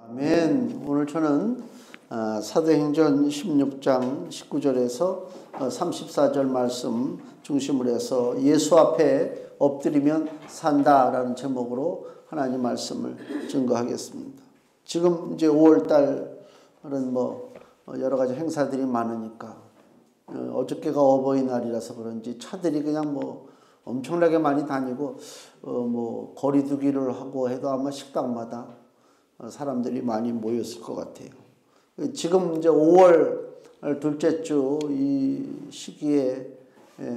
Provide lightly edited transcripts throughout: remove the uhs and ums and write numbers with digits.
아멘. 오늘 저는 사도행전 16장 19절에서 34절 말씀 중심으로 해서 예수 앞에 엎드리면 산다라는 제목으로 하나님 말씀을 증거하겠습니다. 지금 이제 5월달은 여러 가지 행사들이 많으니까 어저께가 어버이날이라서 그런지 차들이 그냥 엄청나게 많이 다니고 거리두기를 하고 해도 아마 식당마다 사람들이 많이 모였을 것 같아요. 지금 이제 5월 둘째 주 이 시기에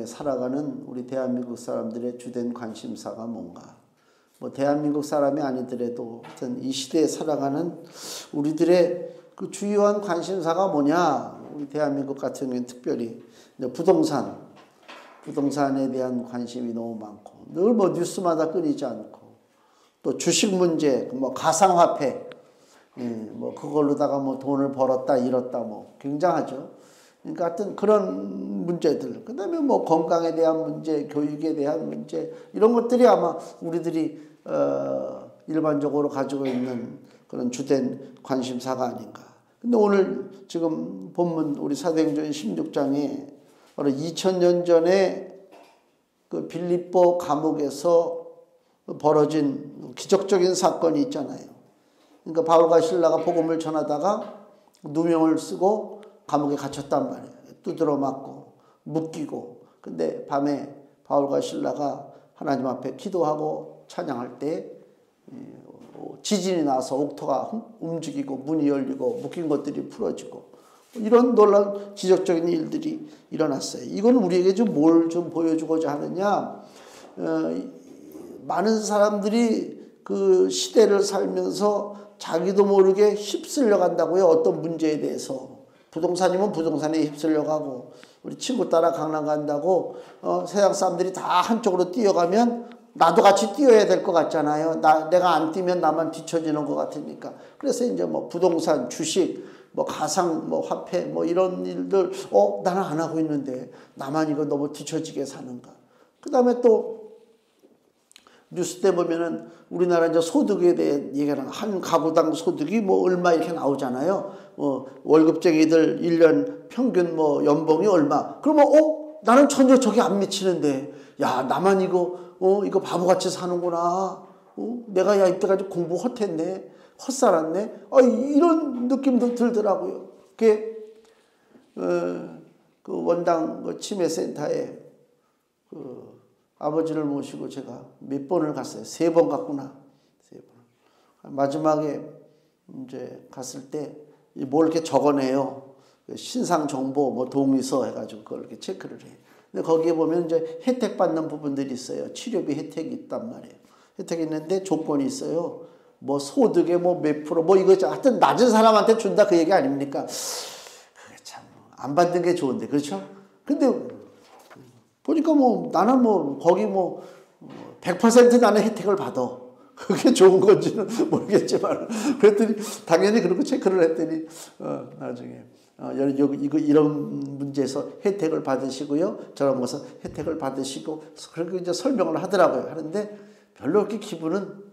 살아가는 우리 대한민국 사람들의 주된 관심사가 뭔가? 대한민국 사람이 아니더라도 이 시대에 살아가는 우리들의 그 주요한 관심사가 뭐냐? 우리 대한민국 같은 경우는 특별히 부동산에 대한 관심이 너무 많고 늘 뉴스마다 끊이지 않고 또 주식 문제, 가상화폐, 그걸로다가 돈을 벌었다 잃었다 굉장하죠. 그러니까 하여튼 그런 문제들, 그 다음에 건강에 대한 문제, 교육에 대한 문제, 이런 것들이 아마 우리들이 일반적으로 가지고 있는 그런 주된 관심사가 아닌가. 근데 오늘 지금 본문 우리 사도행전 16장에 바로 2000년 전에 그 빌립보 감옥에서 벌어진 기적적인 사건이 있잖아요. 그러니까 바울과 실라가 복음을 전하다가 누명을 쓰고 감옥에 갇혔단 말이에요. 두드러 맞고 묶이고. 근데 밤에 바울과 실라가 하나님 앞에 기도하고 찬양할 때 지진이 나서 옥토가 움직이고 문이 열리고 묶인 것들이 풀어지고 이런 놀라운 기적적인 일들이 일어났어요. 이건 우리에게 뭘 보여주고자 하느냐? 많은 사람들이 그 시대를 살면서 자기도 모르게 휩쓸려 간다고요. 어떤 문제에 대해서. 부동산이면 부동산에 휩쓸려 가고, 우리 친구 따라 강남 간다고 세상 사람들이 다 한쪽으로 뛰어가면 나도 같이 뛰어야 될 것 같잖아요. 내가 안 뛰면 나만 뒤처지는 것 같으니까. 그래서 이제 부동산, 주식, 가상, 화폐, 이런 일들, 나는 안 하고 있는데 나만 이거 너무 뒤처지게 사는가. 그 다음에 또 뉴스 때 보면은 우리나라 이제 소득에 대해 얘기하는 한 가구당 소득이 얼마 이렇게 나오잖아요. 월급쟁이들 1년 평균 연봉이 얼마. 그러면 나는 전혀 저게 안 미치는데 야 나만 이거 바보같이 사는구나. 내가 야 이때까지 공부 헛했네. 헛살았네. 이런 느낌도 들더라고요. 그게 그 원당 치매센터에 아버지를 모시고 제가 몇 번을 갔어요. 3번 갔구나. 3번. 마지막에 이제 갔을 때 뭘 이렇게 적어내요. 신상 정보 동의서 해가지고 그걸 이렇게 체크를 해요. 근데 거기에 보면 이제 혜택 받는 부분들이 있어요. 치료비 혜택이 있단 말이에요. 혜택이 있는데 조건이 있어요. 소득의 몇 프로 이거 하여튼 낮은 사람한테 준다 그 얘기 아닙니까? 그게 참 안 받는 게 좋은데 그렇죠? 근데 보니까 나는 거기 100% 나는 혜택을 받아. 그게 좋은 건지는 모르겠지만 그랬더니 당연히 그렇게 체크를 했더니 나중에 이런 문제에서 혜택을 받으시고요. 저런 것은 혜택을 받으시고 그렇게 이제 설명을 하더라고요. 하는데 별로 그렇게 기분은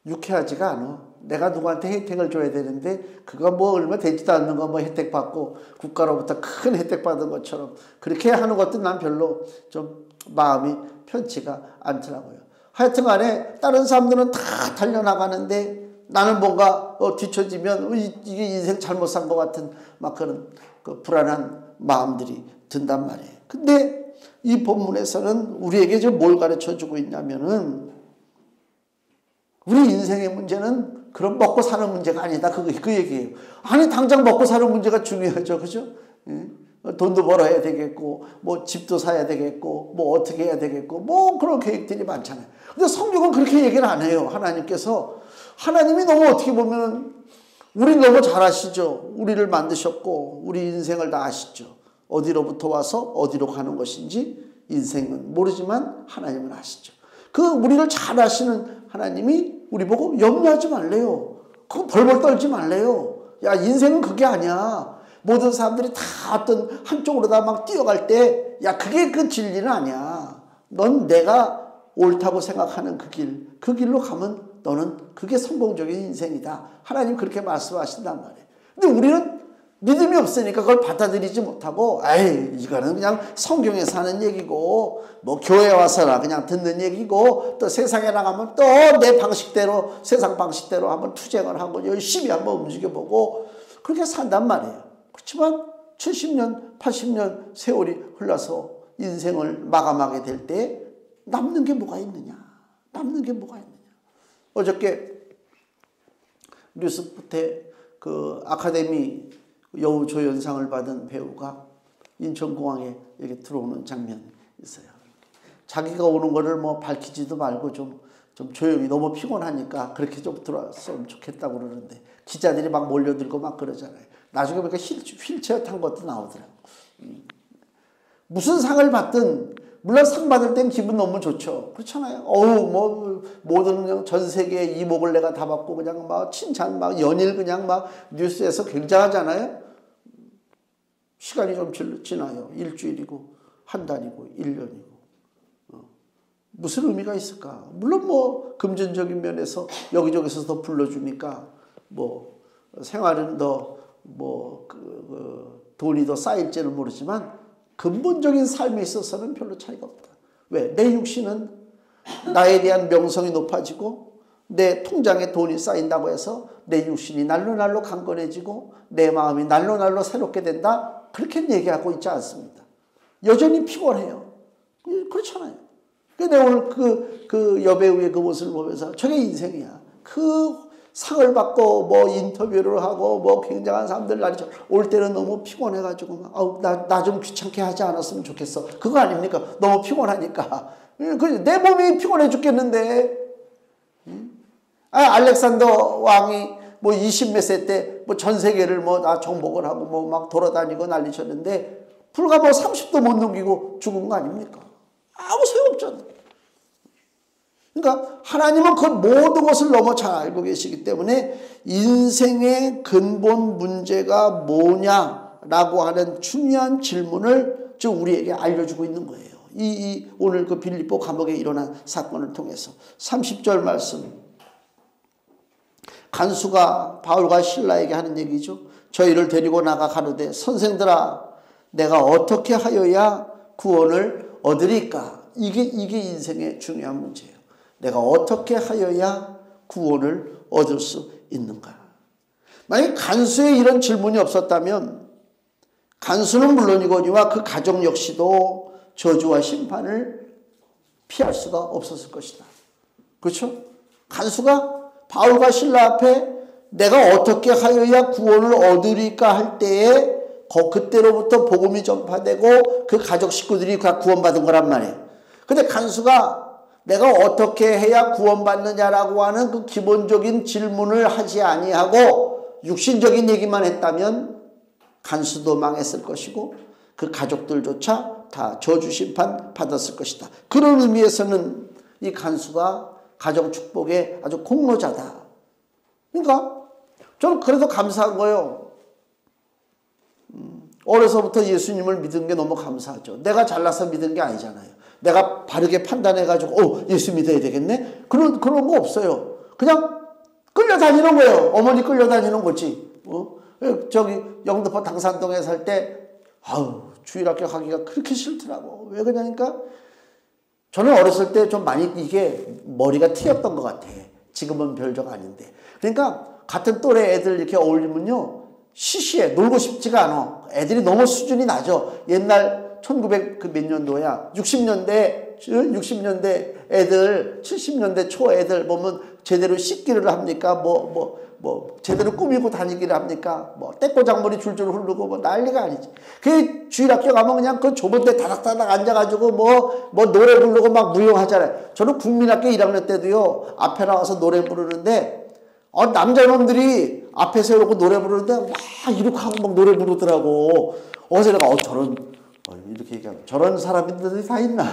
유쾌하지가 않아. 내가 누구한테 혜택을 줘야 되는데 그거 얼마 되지도 않는 거 혜택 받고 국가로부터 큰 혜택 받은 것처럼 그렇게 하는 것도 난 별로 좀 마음이 편치가 않더라고요. 하여튼 간에 다른 사람들은 다 달려나가는데 나는 뭔가 뒤처지면 이게 인생 잘못 산 것 같은 그런 불안한 마음들이 든단 말이에요. 근데 이 본문에서는 우리에게 뭘 가르쳐 주고 있냐면은 우리 인생의 문제는 그런 먹고 사는 문제가 아니다. 그 얘기예요. 아니 당장 먹고 사는 문제가 중요하죠. 그죠? 돈도 벌어야 되겠고 집도 사야 되겠고 어떻게 해야 되겠고 그런 계획들이 많잖아요. 근데 성경은 그렇게 얘기를 안 해요. 하나님이 너무 어떻게 보면 우리를 너무 잘 아시죠. 우리를 만드셨고 우리 인생을 다 아시죠. 어디로부터 와서 어디로 가는 것인지 인생은 모르지만 하나님은 아시죠. 그 우리를 잘 아시는 하나님이 우리 보고 염려하지 말래요. 그거 벌벌 떨지 말래요. 야 인생은 그게 아니야. 모든 사람들이 다 어떤 한쪽으로 다 뛰어갈 때 야 그게 그 진리는 아니야. 넌 내가 옳다고 생각하는 그 길로 가면 너는 그게 성공적인 인생이다. 하나님 그렇게 말씀하신단 말이에요. 근데 우리는 믿음이 없으니까 그걸 받아들이지 못하고 에이 이거는 그냥 성경에서 하는 얘기고 뭐 교회 와서나 그냥 듣는 얘기고 또 세상에 나가면 또 내 방식대로 세상 방식대로 한번 투쟁을 하고 열심히 한번 움직여보고 그렇게 산단 말이에요. 그렇지만 70년 80년 세월이 흘러서 인생을 마감하게 될 때 남는 게 뭐가 있느냐. 남는 게 뭐가 있느냐. 어저께 뉴스부터 그 아카데미 여우 조연상을 받은 배우가 인천공항에 이렇게 들어오는 장면이 있어요. 자기가 오는 거를 뭐 밝히지도 말고 좀 조용히 너무 피곤하니까 그렇게 좀 들어왔으면 좋겠다고 그러는데 기자들이 막 몰려들고 막 그러잖아요. 나중에 보니까 휠체어 탄 것도 나오더라고. 무슨 상을 받든 물론 상 받을 땐 기분 너무 좋죠. 그렇잖아요. 뭐 모든 그냥 전 세계 이목을 내가 다 받고 그냥 막 칭찬 막 연일 그냥 막 뉴스에서 굉장하잖아요. 시간이 좀 지나요. 일주일이고 한 달이고 1년이고 무슨 의미가 있을까? 물론 뭐 금전적인 면에서 여기저기서 더 불러주니까 뭐 생활은 더 뭐 돈이 더 쌓일지는 모르지만 근본적인 삶에 있어서는 별로 차이가 없다. 왜? 내 육신은 나에 대한 명성이 높아지고 내 통장에 돈이 쌓인다고 해서 내 육신이 날로 강건해지고 내 마음이 날로 새롭게 된다. 그렇게 얘기하고 있지 않습니다. 여전히 피곤해요. 그렇잖아요. 내가 오늘 그 여배우의 그 모습을 보면서 저게 인생이야. 그 상을 받고 뭐 인터뷰를 하고 뭐 굉장한 사람들 날이죠. 올 때는 너무 피곤해가지고 막 나 좀 귀찮게 하지 않았으면 좋겠어. 그거 아닙니까? 너무 피곤하니까. 내 몸이 피곤해 죽겠는데. 알렉산더 왕이 뭐 20몇 세 때 뭐 전 세계를 뭐 다 정복을 하고 뭐 막 돌아다니고 난리쳤는데 불과 뭐 30도 못 넘기고 죽은 거 아닙니까? 아무 소용없잖아. 그러니까 하나님은 그 모든 것을 너무 잘 알고 계시기 때문에 인생의 근본 문제가 뭐냐라고 하는 중요한 질문을 지금 우리에게 알려주고 있는 거예요. 오늘 그 빌립보 감옥에 일어난 사건을 통해서 30절 말씀 간수가 바울과 실라에게 하는 얘기죠. 저희를 데리고 나가 가로되 선생들아 내가 어떻게 하여야 구원을 얻으리까? 이게 인생의 중요한 문제예요. 내가 어떻게 하여야 구원을 얻을 수 있는가? 만약 간수의 이런 질문이 없었다면 간수는 물론이거니와 그 가족 역시도 저주와 심판을 피할 수가 없었을 것이다. 그렇죠? 간수가 바울과 실라 앞에 내가 어떻게 하여야 구원을 얻으리까 할 때에 그때로부터 복음이 전파되고 그 가족 식구들이 다 구원받은 거란 말이에요. 근데 간수가 내가 어떻게 해야 구원받느냐라고 하는 그 기본적인 질문을 하지 아니하고 육신적인 얘기만 했다면 간수도 망했을 것이고 그 가족들조차 다 저주 심판 받았을 것이다. 그런 의미에서는 이 간수가 가정 축복의 아주 공로자다. 그러니까 저는 그래도 감사한 거예요. 어려서부터 예수님을 믿은 게 너무 감사하죠. 내가 잘나서 믿은 게 아니잖아요. 내가 바르게 판단해가지고 예수 믿어야 되겠네? 그런 거 없어요. 그냥 끌려다니는 거예요. 어머니 끌려다니는 거지. 저기 영등포 당산동에 살 때 주일학교 가기가 그렇게 싫더라고. 왜 그러냐니까 저는 어렸을 때 좀 많이 이게 머리가 튀었던 것 같아. 지금은 별적 아닌데. 그러니까 같은 또래 애들 이렇게 어울리면요. 시시해. 놀고 싶지가 않아. 애들이 너무 수준이 낮아. 옛날 1900 그 몇 년도야. 60년대 애들, 70년대 초 애들 보면 제대로 씻기를 합니까? 제대로 꾸미고 다니기를 합니까? 떼꼬장머리 줄줄 흐르고 난리가 아니지. 그 주일학교 가면 그냥 그 좁은 데 다닥다닥 앉아가지고 노래 부르고 막 무용하잖아요. 저는 국민학교 1학년 때도요, 앞에 나와서 노래 부르는데, 남자놈들이 앞에 세우고 노래 부르는데 막 이렇게 하고 막 노래 부르더라고. 어서 내가 이렇게 얘기하면 저런 사람들이 다 있나?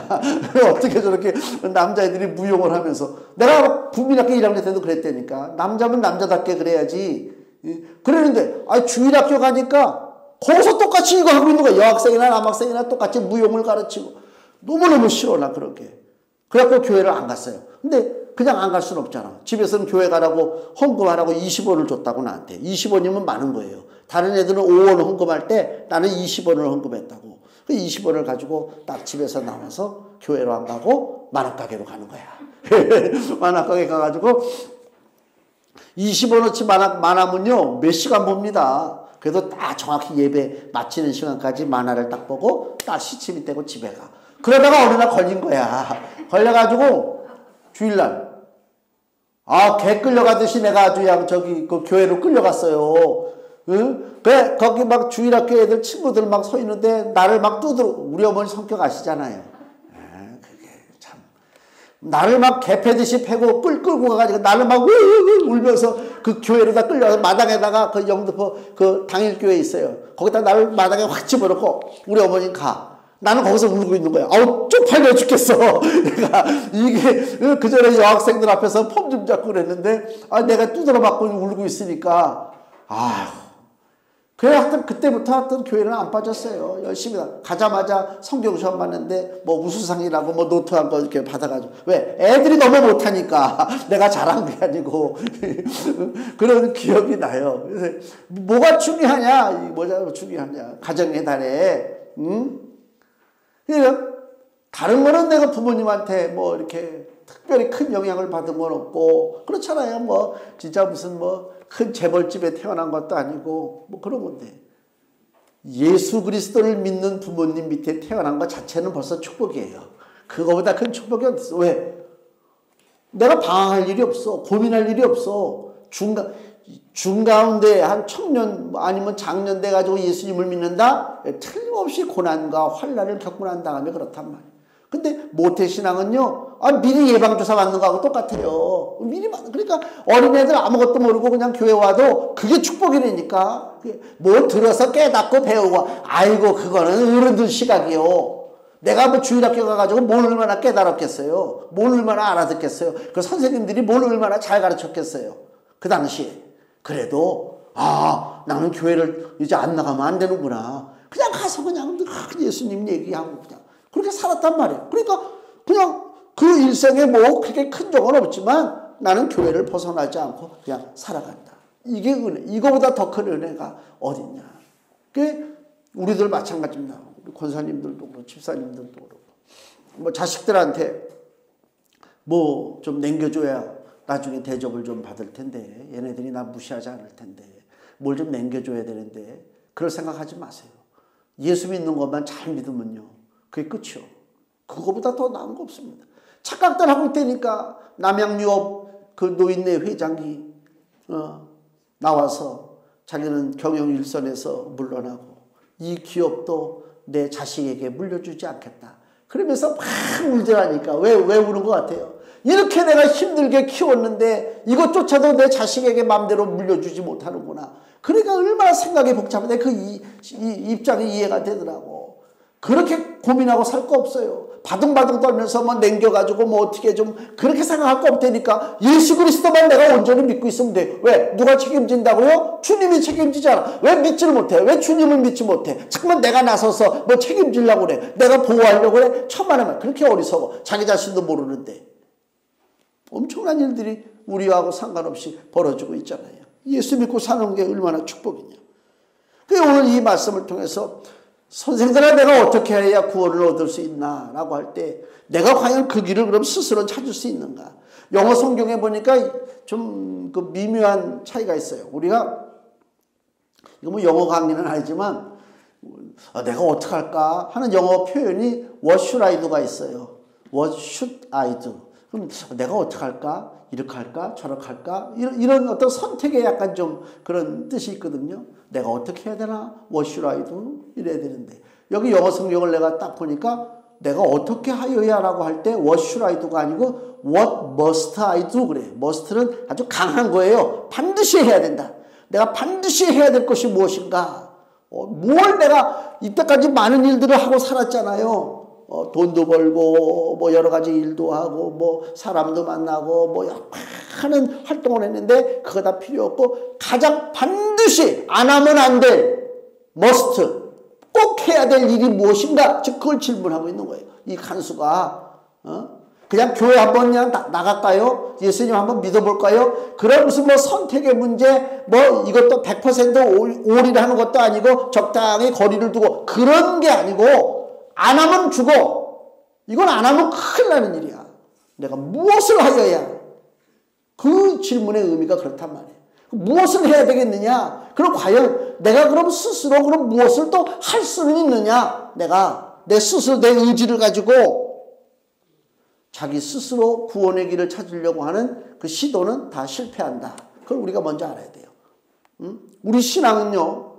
어떻게 저렇게 남자애들이 무용을 하면서 내가 국민학교 1학년 때도 그랬다니까. 남자면 남자답게 그래야지. 그러는데 주일학교 가니까 거기서 똑같이 이거 하고 있는 거야. 여학생이나 남학생이나 똑같이 무용을 가르치고. 너무너무 싫어 나 그런 게. 그래갖고 교회를 안 갔어요. 근데 그냥 안 갈 수는 없잖아. 집에서는 교회 가라고 헌금하라고 20원을 줬다고 나한테. 20원이면 많은 거예요. 다른 애들은 5원 헌금할 때 나는 20원을 헌금했다고. 그 20원을 가지고 딱 집에서 나와서 교회로 안 가고 만화가게로 가는 거야. 만화가게 가가지고 20원어치 만화면요 몇 시간 봅니다. 그래도 딱 정확히 예배 마치는 시간까지 만화를 딱 보고 딱 시침이 떼고 집에 가. 그러다가 어느 날 걸린 거야. 걸려가지고 주일날 개 끌려가듯이 내가 아주 저기 그 교회로 끌려갔어요. 응? 그래 거기 막 주일학교 애들 친구들 막 서 있는데 나를 막 두드러. 우리 어머니 성격 아시잖아요. 그게 참 나를 막 개 패듯이 패고 끌고 가가지고 나를 막 울면서 그 교회로 다 끌려가서 마당에다가 그 영등포 그 당일교회 있어요. 거기다 나를 마당에 확 집어넣고 우리 어머니 가. 나는 거기서 울고 있는 거야. 아우 쪽팔려 죽겠어. 내가 이게 그 전에 여학생들 앞에서 폼 좀 잡고 그랬는데 내가 두드러 맞고 울고 있으니까 그래 하여튼 그때부터 하여튼 교회는 안 빠졌어요. 열심히 가자마자 성경 시험 봤는데 뭐 우수상이라고 뭐 노트한 거 이렇게 받아가지고. 왜? 애들이 너무 못하니까 내가 잘한 게 아니고 그런 기억이 나요. 그래서 뭐가 중요하냐? 뭐가 중요하냐? 가정의 달에 그러니까 다른 거는 내가 부모님한테 뭐 이렇게 특별히 큰 영향을 받은 건 없고 그렇잖아요. 뭐 진짜 무슨 뭐 큰 재벌집에 태어난 것도 아니고 뭐 그런 건데 예수 그리스도를 믿는 부모님 밑에 태어난 것 자체는 벌써 축복이에요. 그거보다 큰 축복이 어딨어. 왜? 내가 방황할 일이 없어. 고민할 일이 없어. 중가운데 한 청년 아니면 장년 돼가지고 예수님을 믿는다? 틀림없이 고난과 환난을 겪고 난 다음에 그렇단 말이에요. 근데 모태신앙은요, 미리 예방주사 맞는 거하고 똑같아요. 그러니까 어린애들 아무것도 모르고 그냥 교회 와도 그게 축복이라니까. 뭐 들어서 깨닫고 배우고, 아이고, 그거는 어른들 시각이요. 내가 뭐 주일학교 가가지고 뭘 얼마나 깨달았겠어요? 뭘 얼마나 알아듣겠어요? 그 선생님들이 뭘 얼마나 잘 가르쳤겠어요? 그 당시에. 그래도, 나는 교회를 이제 안 나가면 안 되는구나. 그냥 가서 그냥 예수님 얘기하고 그냥. 그렇게 살았단 말이에요. 그러니까 그냥 그 일생에 뭐 그렇게 큰 적은 없지만 나는 교회를 벗어나지 않고 그냥 살아간다. 이게 은혜. 이거보다 더 큰 은혜가 어딨냐. 그게 우리들 마찬가지입니다. 우리 권사님들도 그렇고 집사님들도 그렇고 뭐 자식들한테 뭐 좀 남겨줘야 나중에 대접을 좀 받을 텐데 얘네들이 나 무시하지 않을 텐데 뭘 좀 남겨줘야 되는데 그럴 생각하지 마세요. 예수 믿는 것만 잘 믿으면요. 그게 끝이요. 그거보다 더 나은 거 없습니다. 착각들 하고 있다니까 남양유업 그 노인네 회장이 나와서 자기는 경영일선에서 물러나고 이 기업도 내 자식에게 물려주지 않겠다. 그러면서 막 울더라니까. 왜 우는 것 같아요? 이렇게 내가 힘들게 키웠는데 이것조차도 내 자식에게 마음대로 물려주지 못하는구나. 그러니까 얼마나 생각이 복잡한데 그 입장이 이해가 되더라고. 그렇게 고민하고 살 거 없어요. 바둥바둥 떨면서 뭐 남겨가지고 뭐 어떻게 좀 그렇게 생각할 거 없다니까. 예수 그리스도만 내가 온전히 믿고 있으면 돼. 왜? 누가 책임진다고요? 주님이 책임지잖아. 왜 믿지를 못해? 왜 주님을 믿지 못해? 자꾸만 내가 나서서 뭐 책임지려고 그래. 내가 보호하려고 그래. 천만의 말. 그렇게 어리석어. 자기 자신도 모르는데. 엄청난 일들이 우리하고 상관없이 벌어지고 있잖아요. 예수 믿고 사는 게 얼마나 축복이냐. 그래서 오늘 이 말씀을 통해서 선생들아 내가 어떻게 해야 구원을 얻을 수 있나 라고 할 때 내가 과연 그 길을 그럼 스스로 찾을 수 있는가. 영어 성경에 보니까 좀 그 미묘한 차이가 있어요. 우리가 이거 뭐 영어 강의는 아니지만 내가 어떻게 할까 하는 영어 표현이 What should I do가 있어요. What should I do? 그럼 내가 어떻게 할까? 이렇게 할까? 저렇게 할까? 이런 어떤 선택에 약간 좀 그런 뜻이 있거든요. 내가 어떻게 해야 되나? What should I do? 이래야 되는데 여기 영어 성경을 내가 딱 보니까 내가 어떻게 하여야 라고 할 때 What should I do가 아니고 What must I do 그래. must는 아주 강한 거예요. 반드시 해야 된다. 내가 반드시 해야 될 것이 무엇인가? 뭘 내가 이때까지 많은 일들을 하고 살았잖아요. 돈도 벌고 뭐 여러 가지 일도 하고 뭐 사람도 만나고 뭐 많은 활동을 했는데 그거 다 필요 없고 가장 반드시 안 하면 안 될 must 꼭 해야 될 일이 무엇인가? 즉 그걸 질문하고 있는 거예요. 이 간수가 그냥 교회 한번 그냥 나갈까요? 예수님 한번 믿어볼까요? 그런 무슨 뭐 선택의 문제, 뭐 이것도 100% 올인하는 것도 아니고 적당히 거리를 두고 그런 게 아니고 안 하면 죽어. 이건 안 하면 큰일 나는 일이야. 내가 무엇을 하여야? 그 질문의 의미가 그렇단 말이에요. 무엇을 해야 되겠느냐? 그럼 과연 내가 그럼 스스로 그럼 무엇을 또 할 수는 있느냐? 내가 내 스스로 내 의지를 가지고 자기 스스로 구원의 길을 찾으려고 하는 그 시도는 다 실패한다. 그걸 우리가 먼저 알아야 돼요. 우리 신앙은요.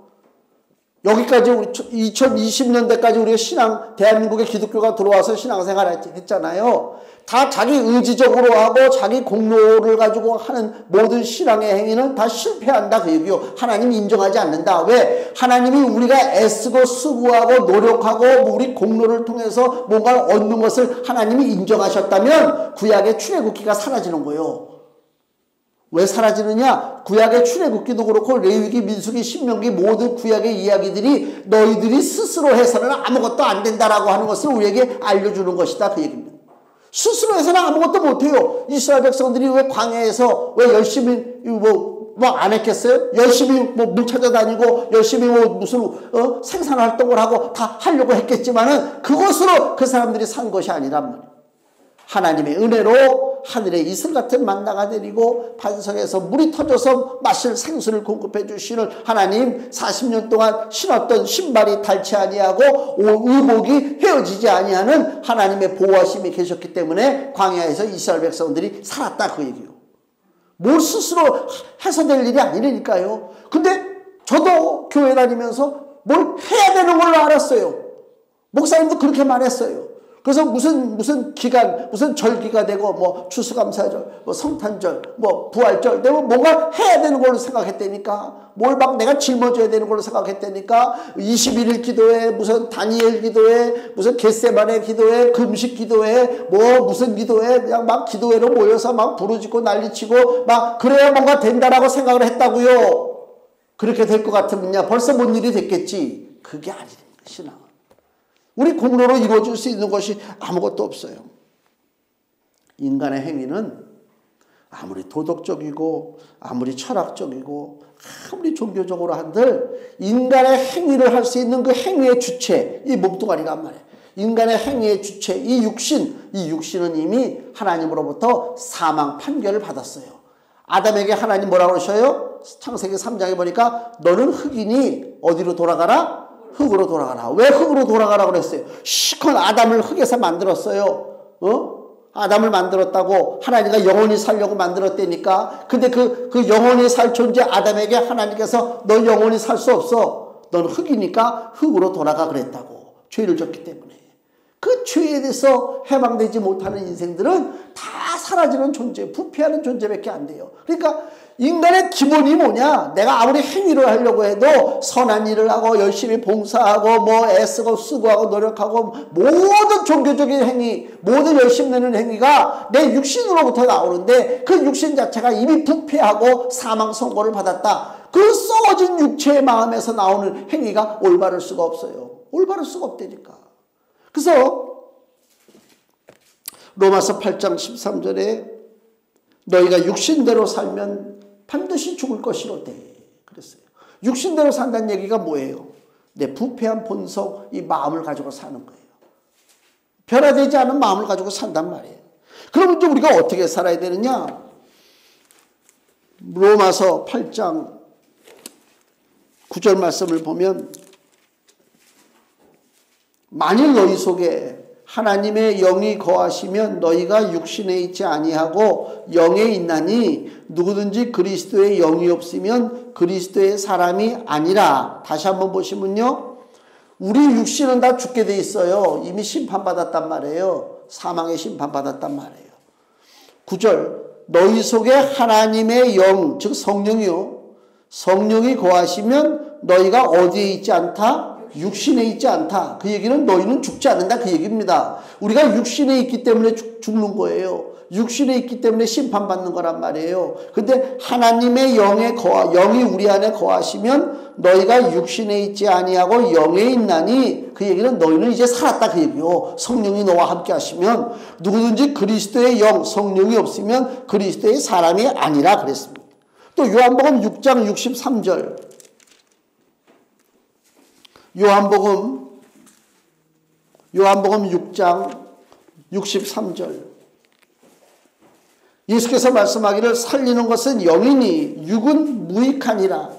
여기까지 우리 2020년대까지 우리가 대한민국의 기독교가 들어와서 신앙생활 했잖아요. 다 자기 의지적으로 하고 자기 공로를 가지고 하는 모든 신앙의 행위는 다 실패한다 그 얘기요. 하나님이 인정하지 않는다. 왜? 하나님이 우리가 애쓰고 수고하고 노력하고 우리 공로를 통해서 뭔가를 얻는 것을 하나님이 인정하셨다면 구약의 출애굽기가 사라지는 거예요. 왜 사라지느냐? 구약의 출애굽기도 그렇고 레위기, 민수기, 신명기 모든 구약의 이야기들이 너희들이 스스로 해서는 아무것도 안 된다라고 하는 것을 우리에게 알려주는 것이다 그 얘기입니다. 스스로 해서는 아무것도 못해요. 이스라엘 백성들이 왜 광야에서 왜 열심히 안 했겠어요? 열심히 물 찾아다니고 열심히 무슨 생산활동을 하고 다 하려고 했겠지만은 그것으로 그 사람들이 산 것이 아니란 말이에요. 하나님의 은혜로 하늘에 이슬 같은 만나가 내리고 반석에서 물이 터져서 마실 생수를 공급해 주시는 하나님, 40년 동안 신었던 신발이 닳지 아니하고 의복이 헤어지지 아니하는 하나님의 보호하심이 계셨기 때문에 광야에서 이스라엘 백성들이 살았다 그 얘기예요. 뭘 스스로 해서 될 일이 아니니까요. 근데 저도 교회 다니면서 뭘 해야 되는 걸로 알았어요. 목사님도 그렇게 말했어요. 그래서 무슨 기간, 무슨 절기가 되고, 뭐, 추수감사절, 뭐, 성탄절, 뭐, 부활절 되면 뭔가 해야 되는 걸로 생각했다니까. 뭘 막 내가 짊어져야 되는 걸로 생각했다니까. 21일 기도회, 무슨 다니엘 기도회, 무슨 겟세마네 기도회, 금식 기도회, 뭐, 무슨 기도회, 그냥 막 기도회로 모여서 막 부르짖고 난리치고, 막, 그래야 뭔가 된다라고 생각을 했다고요. 그렇게 될 것 같으면야 벌써 뭔 일이 됐겠지. 그게 아니에요, 신앙은. 우리 공로로 이루어질 수 있는 것이 아무것도 없어요. 인간의 행위는 아무리 도덕적이고 아무리 철학적이고 아무리 종교적으로 한들 인간의 행위를 할 수 있는 그 행위의 주체, 이 몸뚱아리란 말이에요. 인간의 행위의 주체, 이 육신은 이미 하나님으로부터 사망 판결을 받았어요. 아담에게 하나님 뭐라고 그러셔요? 창세기 3장에 보니까 너는 흑이니 어디로 돌아가라? 흙으로 돌아가라. 왜 흙으로 돌아가라 그랬어요? 시컷 아담을 흙에서 만들었어요. 아담을 만들었다고 하나님과 영원히 살려고 만들었다니까. 근데 그 영원히 살 존재 아담에게 하나님께서 너 영원히 살 수 없어. 넌 흙이니까 흙으로 돌아가 그랬다고. 죄를 졌기 때문에. 그 죄에 대해서 해방되지 못하는 인생들은 다 사라지는 존재, 부패하는 존재밖에 안 돼요. 그러니까 인간의 기본이 뭐냐? 내가 아무리 행위를 하려고 해도 선한 일을 하고 열심히 봉사하고 뭐 애쓰고 수고하고 노력하고 모든 종교적인 행위, 모든 열심 내는 행위가 내 육신으로부터 나오는데 그 육신 자체가 이미 부패하고 사망 선고를 받았다. 그 썩어진 육체의 마음에서 나오는 행위가 올바를 수가 없어요. 올바를 수가 없다니까. 그래서 로마서 8장 13절에 너희가 육신대로 살면 반드시 죽을 것이로되 그랬어요. 육신대로 산다는 얘기가 뭐예요? 내 부패한 본성, 이 마음을 가지고 사는 거예요. 변화되지 않은 마음을 가지고 산단 말이에요. 그럼 이제 우리가 어떻게 살아야 되느냐? 로마서 8장 9절 말씀을 보면 만일 너희 속에 하나님의 영이 거하시면 너희가 육신에 있지 아니하고 영에 있나니 누구든지 그리스도의 영이 없으면 그리스도의 사람이 아니라. 다시 한번 보시면요. 우리 육신은 다 죽게 돼 있어요. 이미 심판받았단 말이에요. 사망의 심판받았단 말이에요. 9절 너희 속에 하나님의 영, 즉 성령이요. 성령이 거하시면 너희가 어디에 있지 않다? 육신에 있지 않다. 그 얘기는 너희는 죽지 않는다. 그 얘기입니다. 우리가 육신에 있기 때문에 죽는 거예요. 육신에 있기 때문에 심판받는 거란 말이에요. 근데 하나님의 영이 우리 안에 거하시면 너희가 육신에 있지 아니하고 영에 있나니, 그 얘기는 너희는 이제 살았다 그 얘기요. 성령이 너와 함께 하시면 누구든지 그리스도의 영, 성령이 없으면 그리스도의 사람이 아니라 그랬습니다. 또 요한복음 6장 63절. 요한복음 6장 63절. 예수께서 말씀하기를 살리는 것은 영이니 육은 무익하니라.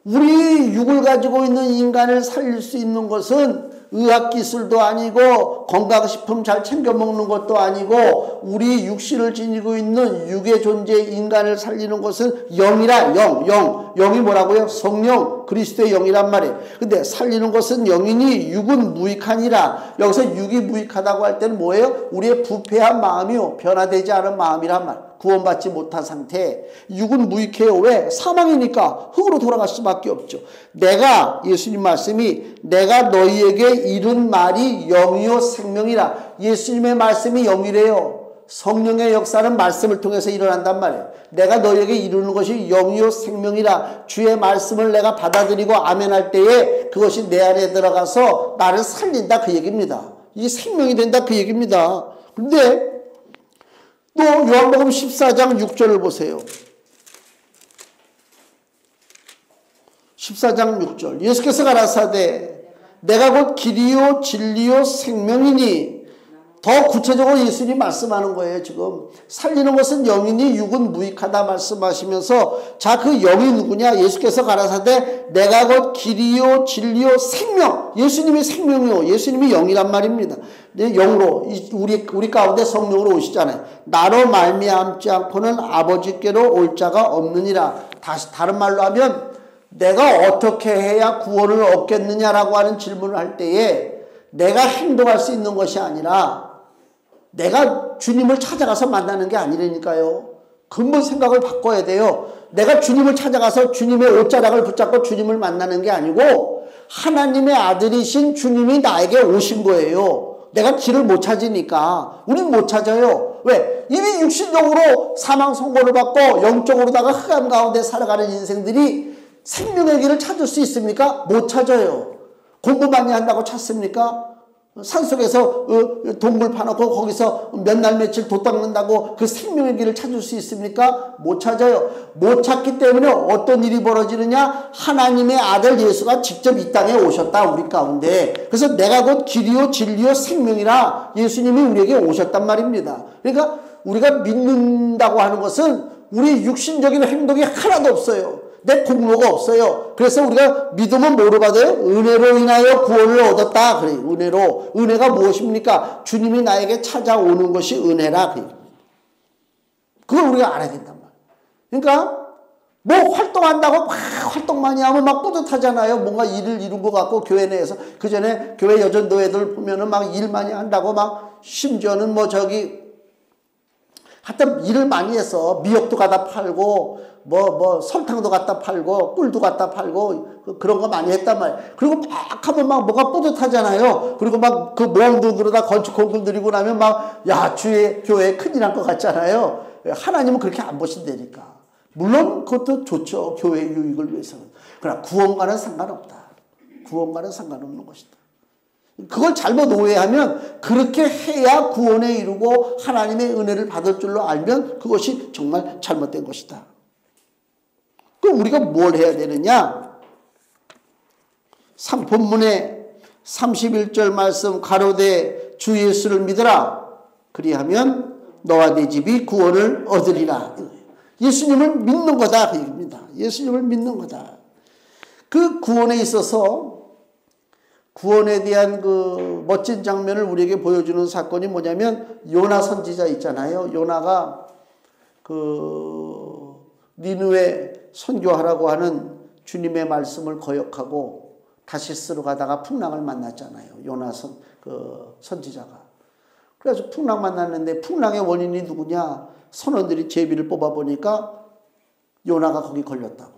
우리 육을 가지고 있는 인간을 살릴 수 있는 것은 의학기술도 아니고 건강식품 잘 챙겨 먹는 것도 아니고 우리 육신을 지니고 있는 육의 존재 인간을 살리는 것은 영이라. 영이 뭐라고요? 성령, 그리스도의 영이란 말이에요. 근데 살리는 것은 영이니 육은 무익하니라. 여기서 육이 무익하다고 할 때는 뭐예요? 우리의 부패한 마음이요, 변화되지 않은 마음이란 말. 구원받지 못한 상태. 육은 무익해요. 왜? 사망이니까 흙으로 돌아갈 수밖에 없죠. 예수님 말씀이 내가 너희에게 이른 말이 영이요 생명이라. 예수님의 말씀이 영이래요. 성령의 역사는 말씀을 통해서 일어난단 말이에요. 내가 너희에게 이루는 것이 영이요 생명이라. 주의 말씀을 내가 받아들이고 아멘할 때에 그것이 내 안에 들어가서 나를 살린다 그 얘기입니다. 이게 생명이 된다 그 얘기입니다. 근데 또 요한복음 14장 6절을 보세요. 14장 6절. 예수께서 가라사대 내가 곧 길이요 진리요 생명이니. 더 구체적으로 예수님이 말씀하는 거예요. 지금 살리는 것은 영이니 육은 무익하다 말씀하시면서, 자, 그 영이 누구냐? 예수께서 가라사대 내가 곧 길이요 진리요 생명. 예수님이 생명이요, 예수님이 영이란 말입니다. 영으로 우리 가운데 성령으로 오시잖아요. 나로 말미암지 않고는 아버지께로 올 자가 없느니라. 다른 말로 하면 내가 어떻게 해야 구원을 얻겠느냐라고 하는 질문을 할 때에 내가 행동할 수 있는 것이 아니라 내가 주님을 찾아가서 만나는 게 아니라니까요. 근본 생각을 바꿔야 돼요. 내가 주님을 찾아가서 주님의 옷자락을 붙잡고 주님을 만나는 게 아니고 하나님의 아들이신 주님이 나에게 오신 거예요. 내가 길을 못 찾으니까. 우린 못 찾아요. 왜? 이미 육신적으로 사망 선고를 받고 영적으로다가 흑암 가운데 살아가는 인생들이 생명의 길을 찾을 수 있습니까? 못 찾아요. 공부 많이 한다고 찾습니까? 산속에서 동굴 파놓고 거기서 몇 날 며칠 돛 닦는다고 그 생명의 길을 찾을 수 있습니까? 못 찾아요. 못 찾기 때문에 어떤 일이 벌어지느냐? 하나님의 아들 예수가 직접 이 땅에 오셨다, 우리 가운데. 그래서 내가 곧 길이요 진리요 생명이라 예수님이 우리에게 오셨단 말입니다. 그러니까 우리가 믿는다고 하는 것은 우리 육신적인 행동이 하나도 없어요. 내 공로가 없어요. 그래서 우리가 믿음은 뭐로 받아요? 은혜로 인하여 구원을 얻었다. 그래요. 은혜로. 은혜가 무엇입니까? 주님이 나에게 찾아오는 것이 은혜라. 그래요. 그걸 우리가 알아야 된단 말이에요. 그러니까 뭐 활동한다고 막 활동 많이 하면 막 뿌듯하잖아요. 뭔가 일을 이룬 것 같고 교회 내에서. 그 전에 교회 여전도 애들 보면은 막 일 많이 한다고 막 심지어는 뭐 하여튼 일을 많이 해서 미역도 갖다 팔고 설탕도 갖다 팔고 꿀도 갖다 팔고 그런 거 많이 했단 말이에요. 그리고 막 하면 막 뭐가 뿌듯하잖아요. 그리고 막 그 모험돈으로다 건축공금 들이고 나면 막 야, 주의 교회 큰일 난 것 같잖아요. 하나님은 그렇게 안 보신다니까. 물론 그것도 좋죠. 교회의 유익을 위해서는. 그러나 구원과는 상관없다. 구원과는 상관없는 것이다. 그걸 잘못 오해하면 그렇게 해야 구원에 이르고 하나님의 은혜를 받을 줄로 알면 그것이 정말 잘못된 것이다. 그럼 우리가 뭘 해야 되느냐? 본문의 31절 말씀 가로되 주 예수를 믿으라. 그리하면 너와 네 집이 구원을 얻으리라. 예수님을 믿는 거다. 그 얘기입니다. 예수님을 믿는 거다. 그 구원에 있어서 구원에 대한 그 멋진 장면을 우리에게 보여주는 사건이 뭐냐면 요나 선지자 있잖아요. 요나가 그 니느웨 선교하라고 하는 주님의 말씀을 거역하고 다시스로 가다가 풍랑을 만났잖아요. 요나 선지자가. 그래서 풍랑 만났는데 풍랑의 원인이 누구냐? 선원들이 제비를 뽑아보니까 요나가 거기 걸렸다고.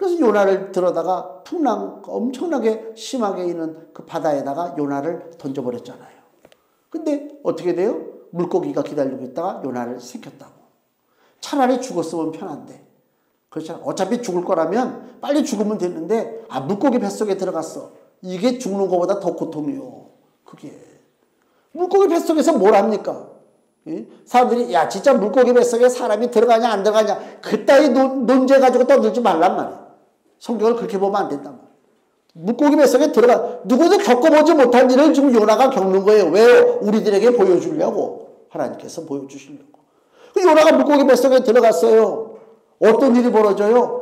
그래서 요나를 들어다가 풍랑 엄청나게 심하게 있는 그 바다에다가 요나를 던져버렸잖아요. 근데 어떻게 돼요? 물고기가 기다리고 있다가 요나를 생겼다고. 차라리 죽었으면 편한데. 그렇잖아. 어차피 죽을 거라면 빨리 죽으면 됐는데, 물고기 뱃속에 들어갔어. 이게 죽는 것보다 더 고통이요. 그게. 물고기 뱃속에서 뭘 합니까? 사람들이, 야, 진짜 물고기 뱃속에 사람이 들어가냐, 안 들어가냐, 그따위 논제 가지고 떠들지 말란 말이야. 성경을 그렇게 보면 안 된단 말이야. 물고기 뱃속에 들어가, 누구도 겪어보지 못한 일을 지금 요나가 겪는 거예요. 왜요? 우리들에게 보여주려고. 하나님께서 보여주시려고. 요나가 물고기 뱃속에 들어갔어요. 어떤 일이 벌어져요?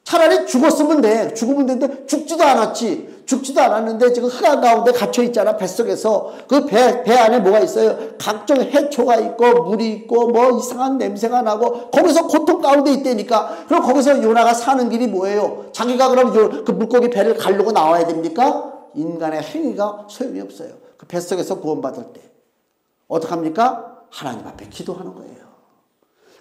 차라리 죽었으면 돼. 죽으면 되는데 죽지도 않았지. 죽지도 않았는데 지금 흑암 가운데 갇혀 있잖아. 뱃속에서. 그 배 안에 뭐가 있어요? 각종 해초가 있고 물이 있고 뭐 이상한 냄새가 나고 거기서 고통 가운데 있다니까. 그럼 거기서 요나가 사는 길이 뭐예요? 자기가 그럼 그 물고기 배를 가르고 나와야 됩니까? 인간의 행위가 소용이 없어요. 그 뱃속에서 구원받을 때. 어떡합니까? 하나님 앞에 기도하는 거예요.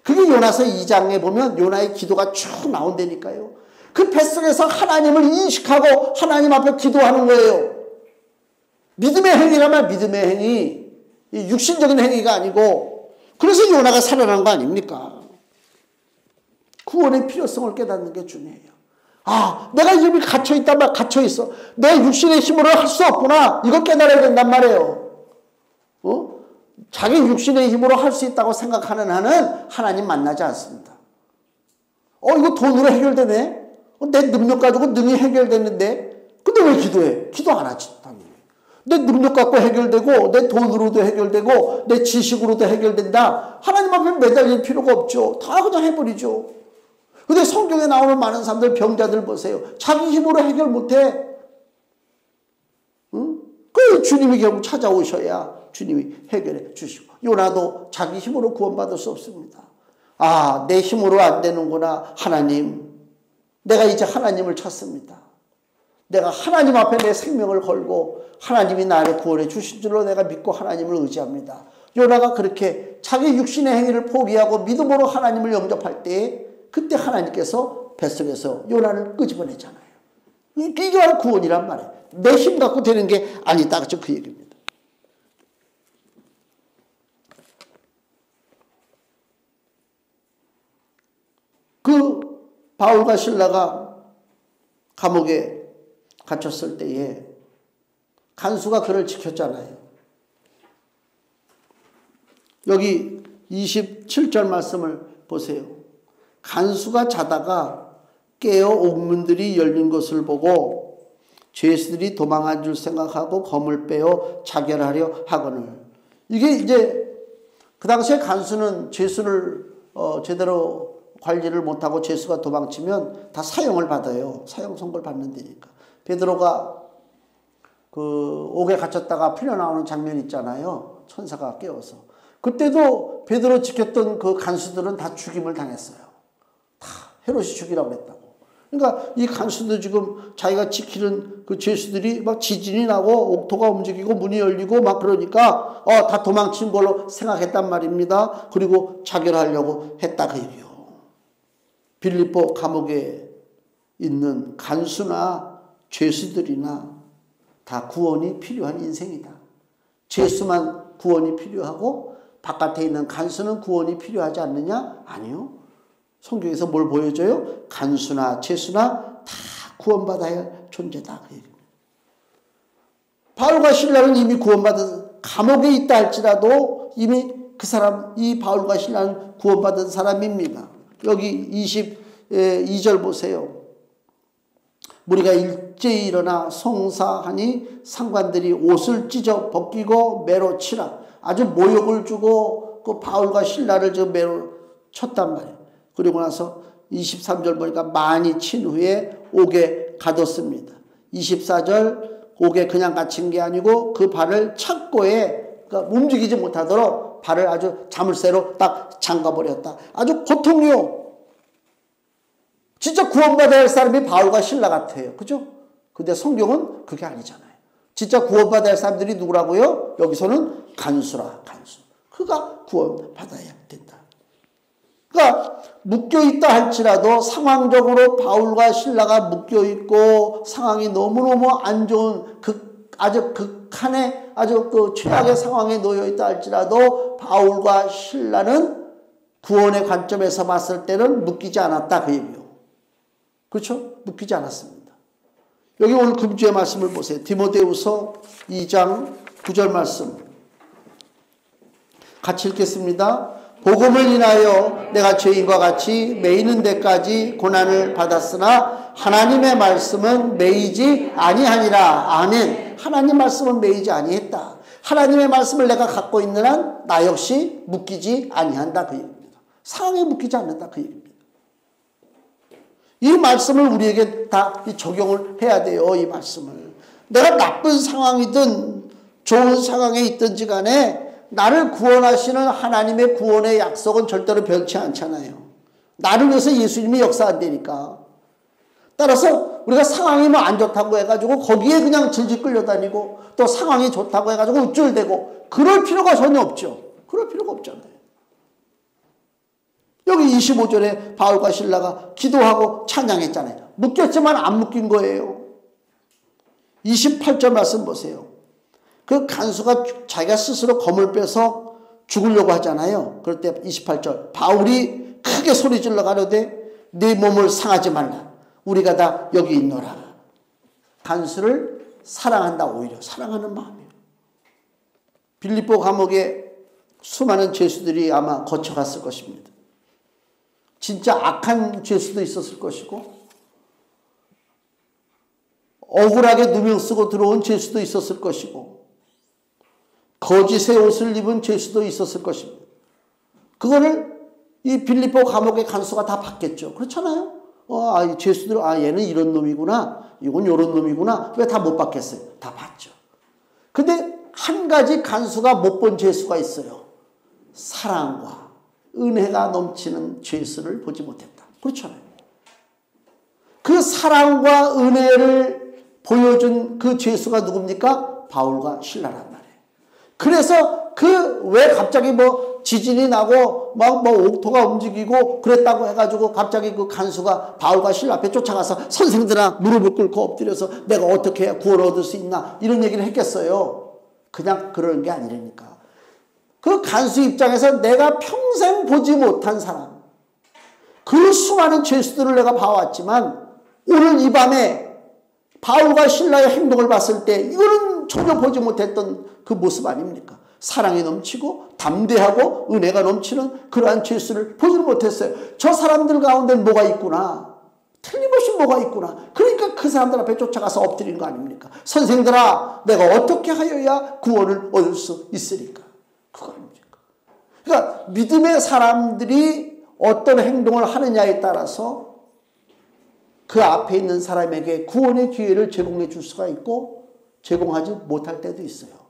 그게 요나서 2장에 보면 요나의 기도가 쭉 나온다니까요. 그 뱃속에서 하나님을 인식하고 하나님 앞에 기도하는 거예요. 믿음의 행위라면 믿음의 행위, 육신적인 행위가 아니고. 그래서 요나가 살아난 거 아닙니까? 구원의 필요성을 깨닫는 게 중요해요. 내가 이미 갇혀있단 말, 갇혀있어. 내 육신의 힘으로 할 수 없구나. 이걸 깨달아야 된단 말이에요. 자기 육신의 힘으로 할 수 있다고 생각하는 한은 하나님 만나지 않습니다. 이거 돈으로 해결되네? 내 능력 가지고 능이 해결됐는데? 근데 왜 기도해? 기도 안 하지, 당연히. 내 능력 갖고 해결되고, 내 돈으로도 해결되고, 내 지식으로도 해결된다. 하나님 앞에 매달릴 필요가 없죠. 다 그냥 해버리죠. 근데 성경에 나오는 많은 사람들, 병자들 보세요. 자기 힘으로 해결 못해. 그 주님이 결국 찾아오셔야 주님이 해결해 주시고. 요나도 자기 힘으로 구원받을 수 없습니다. 내 힘으로 안 되는구나. 하나님, 내가 이제 하나님을 찾습니다. 내가 하나님 앞에 내 생명을 걸고 하나님이 나를 구원해 주신 줄로 내가 믿고 하나님을 의지합니다. 요나가 그렇게 자기 육신의 행위를 포기하고 믿음으로 하나님을 영접할 때, 그때 하나님께서 뱃속에서 요나를 끄집어내잖아요. 이게 바로 구원이란 말이에요. 내 힘 갖고 되는 게 아니다. 그렇죠? 그 얘기입니다. 그 바울과 실라가 감옥에 갇혔을 때에 간수가 그를 지켰잖아요. 여기 27절 말씀을 보세요. 간수가 자다가 깨어 옥문들이 열린 것을 보고 죄수들이 도망한 줄 생각하고 검을 빼어 자결하려 하거늘. 이게 이제 그 당시에 간수는 죄수를 제대로 관리를 못하고 죄수가 도망치면 다 사형을 받아요. 사형 선고를 받는 데니까. 베드로가 그 옥에 갇혔다가 풀려나오는 장면 있잖아요. 천사가 깨워서. 그때도 베드로 지켰던 그 간수들은 다 죽임을 당했어요. 다 헤롯이 죽이라고 했다고. 그러니까 이 간수도 지금 자기가 지키는 그 죄수들이 막 지진이 나고 옥토가 움직이고 문이 열리고 막 그러니까 다 도망친 걸로 생각했단 말입니다. 그리고 자결하려고 했다 그 얘기요. 빌립보 감옥에 있는 간수나 죄수들이나 다 구원이 필요한 인생이다. 죄수만 구원이 필요하고 바깥에 있는 간수는 구원이 필요하지 않느냐? 아니요. 성경에서 뭘 보여줘요? 간수나 죄수나 다 구원받아야 할 존재다. 그 얘기입니다. 바울과 실라는 이미 구원받은, 감옥에 있다 할지라도 이미 그 사람, 이 바울과 실라는 구원받은 사람입니다. 여기 22절 보세요. 우리가 일제히 일어나 송사하니 상관들이 옷을 찢어 벗기고 매로 치라. 아주 모욕을 주고 그 바울과 실라를 저 매로 쳤단 말이에요. 그리고 나서 23절 보니까 많이 친 후에 옥에 가뒀습니다. 24절 옥에 그냥 갇힌 게 아니고 그 발을 착고에 그러니까 움직이지 못하도록 발을 아주 자물쇠로 딱 잠가버렸다. 아주 고통이요. 진짜 구원받아야 할 사람이 바울과 실라 같아요. 그죠? 근데 성경은 그게 아니잖아요. 진짜 구원받아야 할 사람들이 누구라고요? 여기서는 간수라, 간수. 그가 구원받아야 된다. 그러니까 묶여있다 할지라도 상황적으로 바울과 실라가 묶여있고 상황이 너무너무 안 좋은 아주 극한의 아주 그 최악의 상황에 놓여있다 할지라도 바울과 실라는 구원의 관점에서 봤을 때는 묶이지 않았다 그 얘기요. 그렇죠? 묶이지 않았습니다. 여기 오늘 금주의 말씀을 보세요. 디모데후서 2장 9절 말씀 같이 읽겠습니다. 복음을 인하여 내가 죄인과 같이 매이는 데까지 고난을 받았으나 하나님의 말씀은 매이지 아니하니라. 아멘. 하나님 말씀은 매이지 아니했다. 하나님의 말씀을 내가 갖고 있는 한 나 역시 묶이지 아니한다 그 얘기입니다. 상황에 묶이지 않는다 그 얘기입니다. 이 말씀을 우리에게 다 적용을 해야 돼요. 이 말씀을. 내가 나쁜 상황이든 좋은 상황에 있든지 간에 나를 구원하시는 하나님의 구원의 약속은 절대로 변치 않잖아요. 나를 위해서 예수님이 역사한다니까. 따라서 우리가 상황이 뭐 안 좋다고 해가지고 거기에 그냥 질질 끌려다니고 또 상황이 좋다고 해가지고 우쭐대고 그럴 필요가 전혀 없죠. 그럴 필요가 없잖아요. 여기 25절에 바울과 실라가 기도하고 찬양했잖아요. 묶였지만 안 묶인 거예요. 28절 말씀 보세요. 그 간수가 자기가 스스로 검을 빼서 죽으려고 하잖아요. 그럴 때 28절 바울이 크게 소리질러 가로되 네 몸을 상하지 말라. 우리가 다 여기 있노라. 간수를 사랑한다. 오히려 사랑하는 마음이에요. 빌립보 감옥에 수많은 죄수들이 아마 거쳐갔을 것입니다. 진짜 악한 죄수도 있었을 것이고 억울하게 누명 쓰고 들어온 죄수도 있었을 것이고 거짓의 옷을 입은 죄수도 있었을 것입니다. 그거를 이 빌립보 감옥의 간수가 다 봤겠죠. 그렇잖아요. 이 죄수들 얘는 이런 놈이구나. 이건 이런 놈이구나. 왜 다 못 봤겠어요? 다 봤죠. 근데 한 가지 간수가 못 본 죄수가 있어요. 사랑과 은혜가 넘치는 죄수를 보지 못했다. 그렇잖아요. 그 사랑과 은혜를 보여준 그 죄수가 누굽니까? 바울과 실라란 말이에요. 그래서 왜 갑자기 지진이 나고 옥토가 움직이고 그랬다고 해가지고 갑자기 그 간수가 바울과 실라 앞에 쫓아가서 선생들아 무릎을 꿇고 엎드려서 내가 어떻게 해야 구원을 얻을 수 있나 이런 얘기를 했겠어요. 그냥 그런 게 아니라니까. 그 간수 입장에서 내가 평생 보지 못한 사람, 그 수많은 죄수들을 내가 봐왔지만 오늘 이 밤에 바울과 실라의 행동을 봤을 때 이거는 전혀 보지 못했던 그 모습 아닙니까? 사랑이 넘치고 담대하고 은혜가 넘치는 그러한 죄수를 보지 못했어요. 저 사람들 가운데는 뭐가 있구나. 틀림없이 뭐가 있구나. 그러니까 그 사람들 앞에 쫓아가서 엎드린 거 아닙니까? 선생들아, 내가 어떻게 하여야 구원을 얻을 수 있으리까? 그거 아닙니까? 그러니까 믿음의 사람들이 어떤 행동을 하느냐에 따라서 그 앞에 있는 사람에게 구원의 기회를 제공해 줄 수가 있고 제공하지 못할 때도 있어요.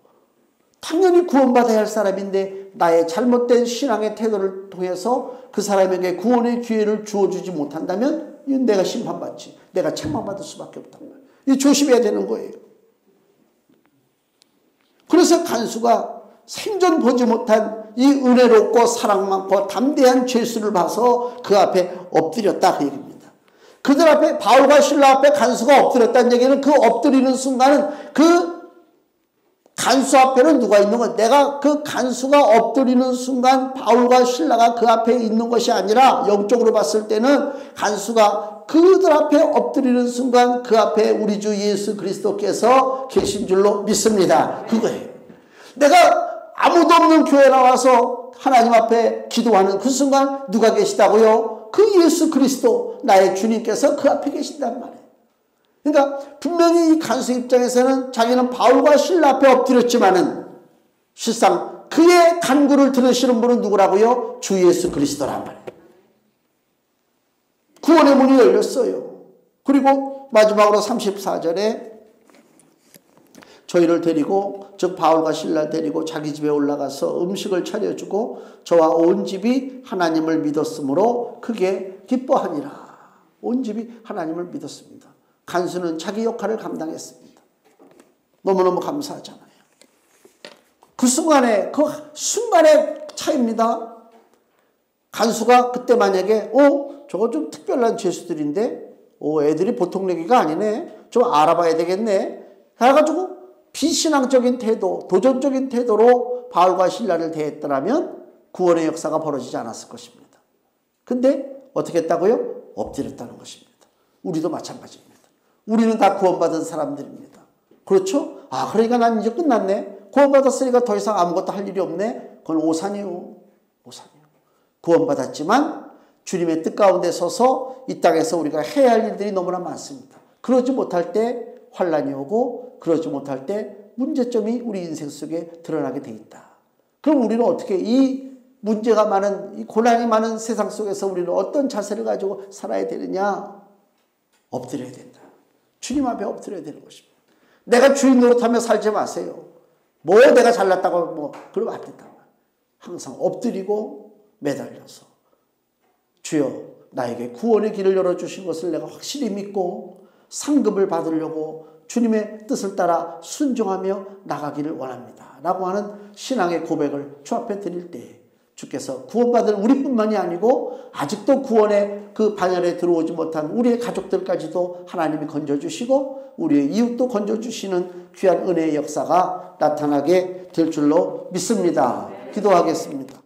당연히 구원받아야 할 사람인데 나의 잘못된 신앙의 태도를 통해서 그 사람에게 구원의 기회를 주어주지 못한다면 이건 내가 심판받지, 내가 책망받을 수밖에 없단 말이에요. 이 조심해야 되는 거예요. 그래서 간수가 생전 보지 못한 이 은혜롭고 사랑 많고 담대한 죄수를 봐서 그 앞에 엎드렸다 그 얘기입니다. 그들 앞에 바울과 실라 앞에 간수가 엎드렸다는 얘기는 그 엎드리는 순간은 그 간수 앞에는 누가 있는 거야? 내가 그 간수가 엎드리는 순간 바울과 실라가 그 앞에 있는 것이 아니라 영적으로 봤을 때는 간수가 그들 앞에 엎드리는 순간 그 앞에 우리 주 예수 그리스도께서 계신 줄로 믿습니다. 그거예요. 내가 아무도 없는 교회 나와서 하나님 앞에 기도하는 그 순간 누가 계시다고요? 그 예수 그리스도 나의 주님께서 그 앞에 계신단 말이에요. 그러니까 분명히 이 간수 입장에서는 자기는 바울과 실라 앞에 엎드렸지만은 실상 그의 간구를 들으시는 분은 누구라고요? 주 예수 그리스도란 말이에요. 구원의 문이 열렸어요. 그리고 마지막으로 34절에 저희를 데리고 즉 바울과 실라 데리고 자기 집에 올라가서 음식을 차려주고 저와 온 집이 하나님을 믿었으므로 크게 기뻐하니라. 온 집이 하나님을 믿었습니다. 간수는 자기 역할을 감당했습니다. 너무너무 감사하잖아요. 그 순간의 차이입니다. 간수가 그때 만약에 저거 좀 특별한 죄수들인데 애들이 보통 내기가 아니네. 좀 알아봐야 되겠네. 해가지고 비신앙적인 태도, 도전적인 태도로 바울과 실라를 대했더라면 구원의 역사가 벌어지지 않았을 것입니다. 근데 어떻게 했다고요? 엎드렸다는 것입니다. 우리도 마찬가지입니다. 우리는 다 구원받은 사람들입니다. 그렇죠? 그러니까 난 이제 끝났네. 구원받았으니까 더 이상 아무것도 할 일이 없네. 그건 오산이요. 오산이요. 구원받았지만 주님의 뜻 가운데 서서 이 땅에서 우리가 해야 할 일들이 너무나 많습니다. 그러지 못할 때 환란이 오고 그러지 못할 때 문제점이 우리 인생 속에 드러나게 돼 있다. 그럼 우리는 어떻게 이 문제가 많은, 이 고난이 많은 세상 속에서 우리는 어떤 자세를 가지고 살아야 되느냐? 엎드려야 된다. 주님 앞에 엎드려야 되는 것입니다. 내가 주인 노릇하며 살지 마세요. 내가 잘났다고 그러면 안 된다. 항상 엎드리고 매달려서 주여 나에게 구원의 길을 열어주신 것을 내가 확실히 믿고 상급을 받으려고 주님의 뜻을 따라 순종하며 나가기를 원합니다. 라고 하는 신앙의 고백을 주 앞에 드릴 때 주께서 구원받은 우리뿐만이 아니고 아직도 구원의 그 반열에 들어오지 못한 우리의 가족들까지도 하나님이 건져주시고 우리의 이웃도 건져주시는 귀한 은혜의 역사가 나타나게 될 줄로 믿습니다. 기도하겠습니다.